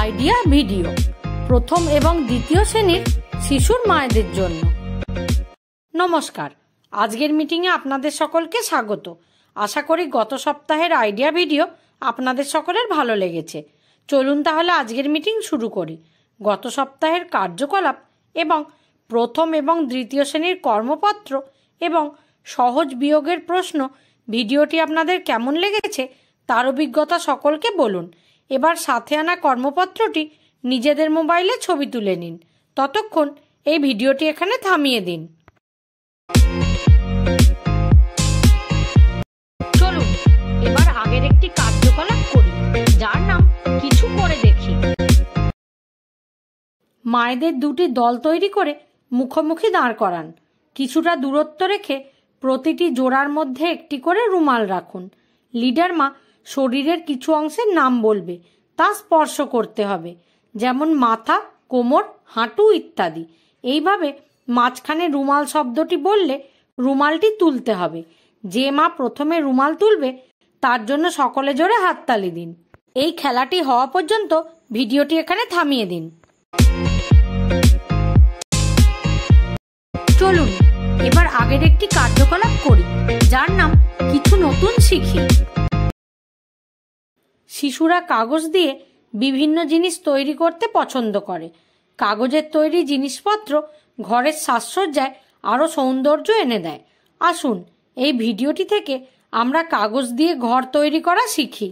Idea video প্রথম এবং দ্বিতীয় শ্রেণীর শিশুর মায়েদের জন্য। নমস্কার, আজকের মিটিংয়ে আপনাদের সকলকে স্বাগত। আশা করি গত সপ্তাহের আইডিয়া ভিডিও আপনাদের সকলের ভালো লেগেছে। চলুন তাহলে আজকের মিটিং শুরু করি। গত সপ্তাহের কার্যকলাপ এবং প্রথম এবং দ্বিতীয় শ্রেণীর কর্মপত্র এবং সহজ বিয়োগের প্রশ্ন ভিডিওটি আপনাদের কেমন লেগেছে তার অভিজ্ঞতা সকলকে বলুন। এবার সাথে আনা কর্মপত্রটি নিজেদের মোবাইলে ছবি তুলে নিন। ততক্ষণ এই ভিডিওটি এখানে থামিয়ে দিন। চলুন এবার আগের একটি কার্যকলাপ করি, যার নাম কিছু করে দেখি। মায়েদের দুটি দল তৈরি করে মুখোমুখি দাঁড় করান। কিছুটা দূরত্ব রেখে প্রতিটি জোড়ার মধ্যে একটি করে রুমাল রাখুন। লিডার মা শরীরের কিছু অংশের নাম বলবে, তা স্পর্শ করতে হবে, যেমন মাথা, কোমর, হাঁটু ইত্যাদি। এইভাবে মাঝখানে রুমাল শব্দটি বললে রুমালটি তুলতে হবে। যে মা প্রথমে রুমাল তুলবে তার জন্য সকলে জোরে হাততালি দিন। এই খেলাটি হওয়া পর্যন্ত ভিডিওটি এখানে থামিয়ে দিন। চলুন এবার আগের একটি কার্যকলাপ করি, যার নাম কিছু নতুন শিখি। শিশুরা কাগজ দিয়ে বিভিন্ন জিনিস তৈরি করতে পছন্দ করে। কাগজের তৈরি জিনিসপত্র ঘরের সাজসজ্জায় আরও সৌন্দর্য এনে দেয়। আসুন এই ভিডিওটি থেকে আমরা কাগজ দিয়ে ঘর তৈরি করা শিখি।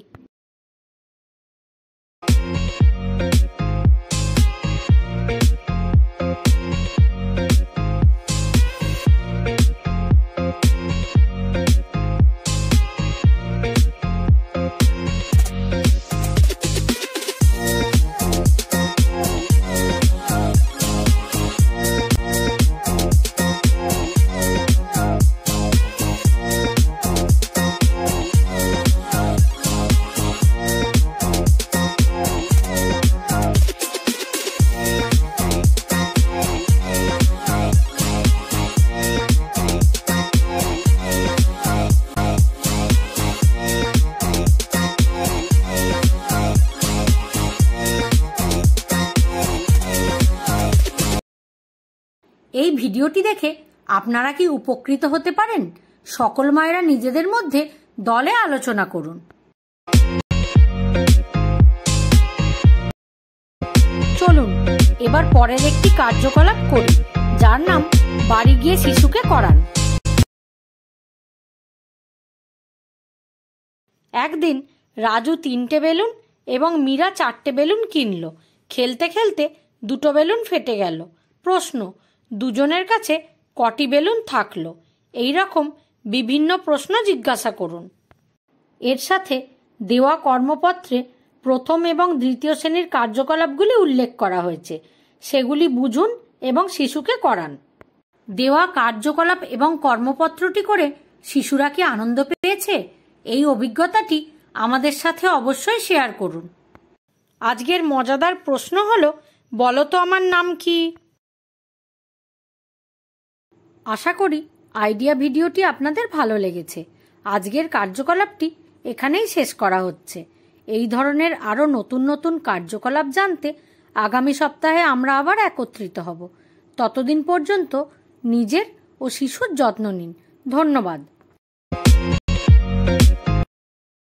এই ভিডিওটি দেখে আপনারা কি উপকৃত হতে পারেন? সকল মায়েরা নিজেদের মধ্যে দলে আলোচনা করুন। চলুন এবার পরের একটি কার্যকলাপ করি, যার নাম বাড়ি গিয়ে শিশুকে করান। একদিন রাজু 3টে বেলুন এবং মীরা 4টে বেলুন কিনল। খেলতে খেলতে 2টো বেলুন ফেটে গেল। প্রশ্ন, দুজনের কাছে কটি বেলুন থাকলো? এই রকম বিভিন্ন প্রশ্ন জিজ্ঞাসা করুন। এর সাথে দেওয়া কর্মপত্রে প্রথম এবং দ্বিতীয় শ্রেণীর কার্যকলাপগুলি উল্লেখ করা হয়েছে, সেগুলি বুঝুন এবং শিশুকে করান। দেওয়া কার্যকলাপ এবং কর্মপত্রটি করে শিশুরা কি আনন্দ পেয়েছে? এই অভিজ্ঞতাটি আমাদের সাথে অবশ্যই শেয়ার করুন। আজকের মজাদার প্রশ্ন হলো, বলো তো আমার নাম কি? আশা করি আইডিয়া ভিডিওটি আপনাদের ভালো লেগেছে। আজকের কার্যকলাপটি এখানেই শেষ করা হচ্ছে। এই ধরনের আরও নতুন নতুন কার্যকলাপ জানতে আগামী সপ্তাহে আমরা আবার একত্রিত হব। ততদিন পর্যন্ত নিজের ও শিশুর যত্ন নিন। ধন্যবাদ।